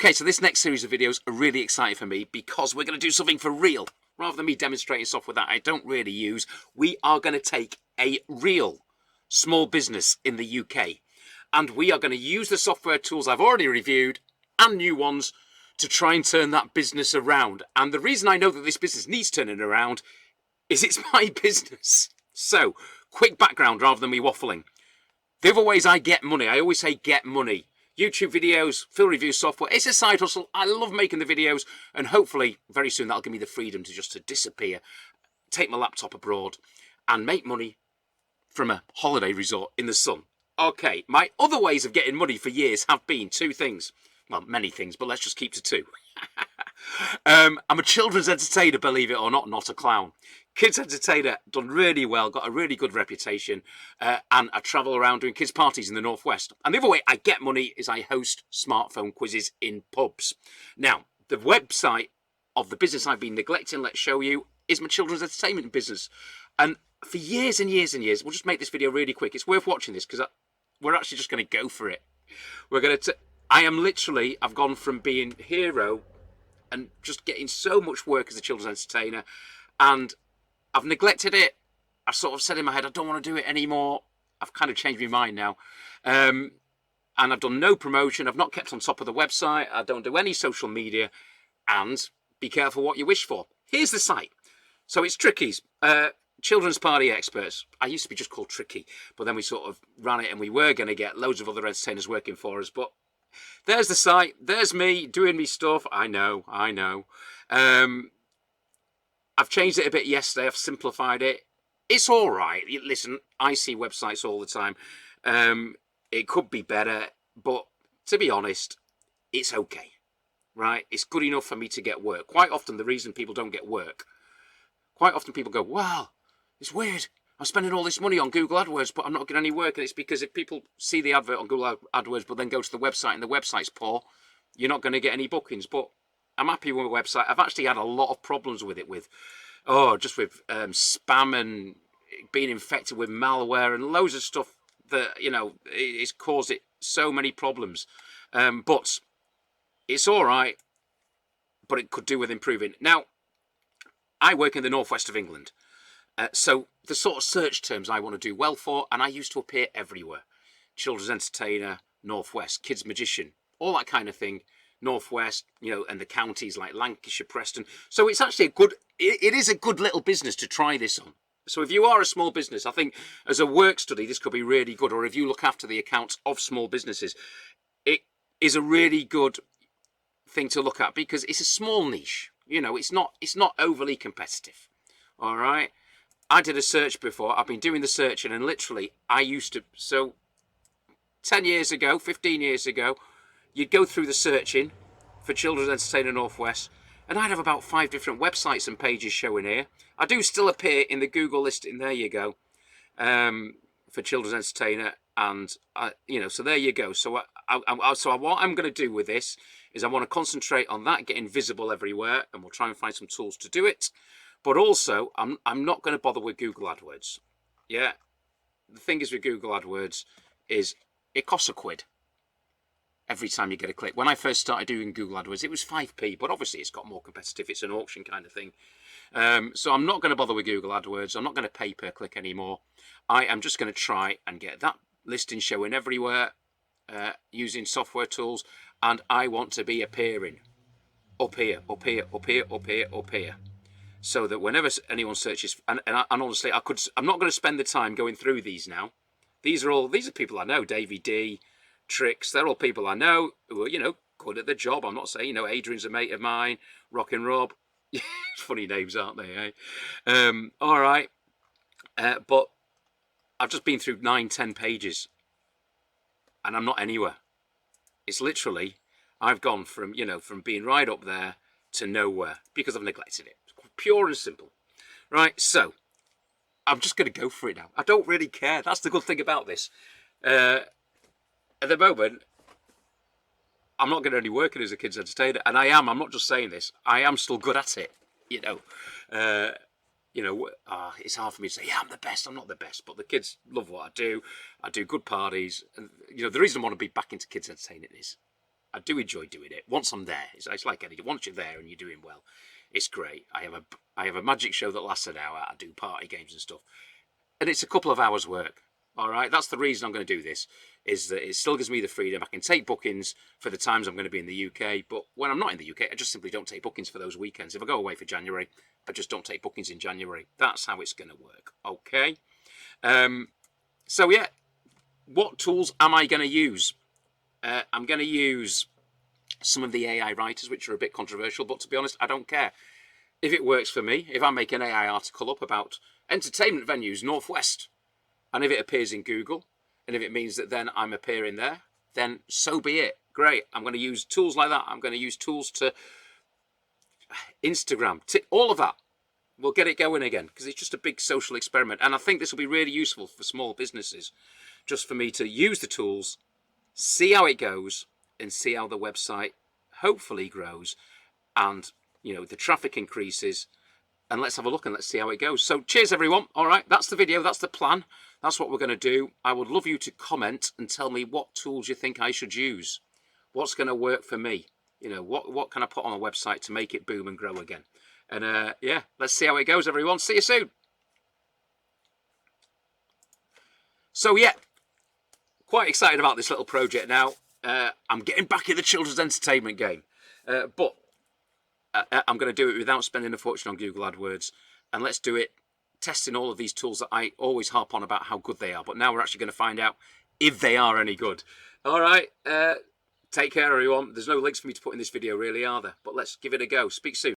Okay, so this next series of videos are really exciting for me because we're going to do something for real. Rather than me demonstrating software that I don't really use, we are going to take a real small business in the UK and we are going to use the software tools I've already reviewed and new ones to try and turn that business around. And the reason I know that this business needs turning around is it's my business. So, quick background rather than me waffling. The other ways I get money, I always say get money. YouTube videos, film review software, it's a side hustle. I love making the videos and hopefully very soon that'll give me the freedom to disappear, take my laptop abroad and make money from a holiday resort in the sun. Okay, my other ways of getting money for years have been two things. Well, many things, but let's just keep to two. I'm a children's entertainer, believe it or not, not a clown. Kids entertainer, done really well, got a really good reputation, and I travel around doing kids parties in the Northwest. And the other way I get money is I host smartphone quizzes in pubs. Now, the website of the business I've been neglecting, let's show you, is my children's entertainment business. And for years and years and years, we'll just make this video really quick. It's worth watching this because we're actually just going to go for it. We're going to, I've gone from being hero and just getting so much work as a children's entertainer, and I've neglected it. I sort of said in my head, I don't want to do it anymore. I've kind of changed my mind now. And I've done no promotion. I've not kept on top of the website. I don't do any social media. And be careful what you wish for. Here's the site. So it's Tricky's, Children's Party Experts. I used to be just called Tricky, but then we sort of ran it and we were going to get loads of other entertainers working for us. But there's the site. There's me doing me stuff. I know. I've changed it a bit yesterday. I've simplified it. It's all right. Listen, I see websites all the time. It could be better, but to be honest, it's okay, right? It's good enough for me to get work. Quite often, the reason people don't get work, quite often people go, well, it's weird. I'm spending all this money on Google AdWords, but I'm not getting any work. And it's because if people see the advert on Google AdWords, but then go to the website and the website's poor, you're not going to get any bookings. But I'm happy with my website. I've actually had a lot of problems with it, with spam and being infected with malware and loads of stuff that, it's caused it so many problems. But it's all right, but it could do with improving. Now, I work in the northwest of England. So the sort of search terms I want to do well for, and I used to appear everywhere. Children's entertainer, northwest, kids magician, all that kind of thing. Northwest, and the counties like Lancashire, Preston. So it's actually it is a good little business to try this on. So if you are a small business, I think as a work study, this could be really good. Or if you look after the accounts of small businesses, it is a really good thing to look at because it's a small niche. It's not overly competitive. All right. I did a search before. I've been doing the searching, and literally so 10 years ago, 15 years ago, you'd go through the searching for Children's Entertainer Northwest, and I'd have about 5 different websites and pages showing here. I do still appear in the Google listing. There you go, for Children's Entertainer, and so there you go. So what I'm going to do with this is I want to concentrate on that, getting visible everywhere, and we'll try and find some tools to do it. But also, I'm not going to bother with Google AdWords. Yeah, the thing is with Google AdWords is it costs £1 every time you get a click. When I first started doing Google AdWords, it was 5p, but obviously it's got more competitive. It's an auction kind of thing. So I'm not going to bother with Google AdWords. I'm not going to pay per click anymore. I am just going to try and get that listing showing everywhere using software tools. And I want to be appearing up here, up here, up here, up here, up here. So that whenever anyone searches, and honestly, I'm not going to spend the time going through these now. These are people I know, Davey D, Tricks, they're all people I know who are, good at the job. I'm not saying, Adrian's a mate of mine, Rockin' Rob. Funny names, aren't they, eh? All right. But I've just been through 9-10 pages and I'm not anywhere. It's literally, I've gone from being right up there to nowhere because I've neglected it. Pure and simple. Right, so I'm just going to go for it now. I don't really care. That's the good thing about this. At the moment, I'm not getting any working as a kids entertainer, and I'm not just saying this. I am still good at it. It's hard for me to say, yeah, I'm the best. I'm not the best, but the kids love what I do. I do good parties, and the reason I want to be back into kids entertaining is I do enjoy doing it. Once I'm there, it's like anything. Once you're there and you're doing well, it's great. I have a magic show that lasts an hour. I do party games and stuff, and it's a couple of hours work. All right, that's the reason I'm going to do this, is that it still gives me the freedom. I can take bookings for the times I'm going to be in the UK, but when I'm not in the UK, I just simply don't take bookings for those weekends. If I go away for January, I just don't take bookings in January. That's how it's going to work, okay? So yeah, what tools am I going to use? I'm going to use some of the AI writers, which are a bit controversial, but to be honest, I don't care. If it works for me, if I make an AI article up about entertainment venues Northwest, and if it appears in Google, and if it means that then I'm appearing there, then so be it. Great. I'm going to use tools like that. I'm going to use tools to Instagram, all of that. We'll get it going again, because it's just a big social experiment. And I think this will be really useful for small businesses, just for me to use the tools, see how it goes, and see how the website hopefully grows, and the traffic increases. And let's have a look and let's see how it goes. So cheers, everyone. All right, that's the video. That's the plan. That's what we're going to do. I would love you to comment and tell me what tools you think I should use. What's going to work for me? What can I put on a website to make it boom and grow again? And yeah, let's see how it goes, everyone. See you soon. So yeah, quite excited about this little project now. I'm getting back in the children's entertainment game. But I'm going to do it without spending a fortune on Google AdWords, and let's do it testing all of these tools that I always harp on about how good they are, but now we're actually going to find out if they are any good. All right, take care, everyone. There's no links for me to put in this video, really, are there? But let's give it a go. Speak soon.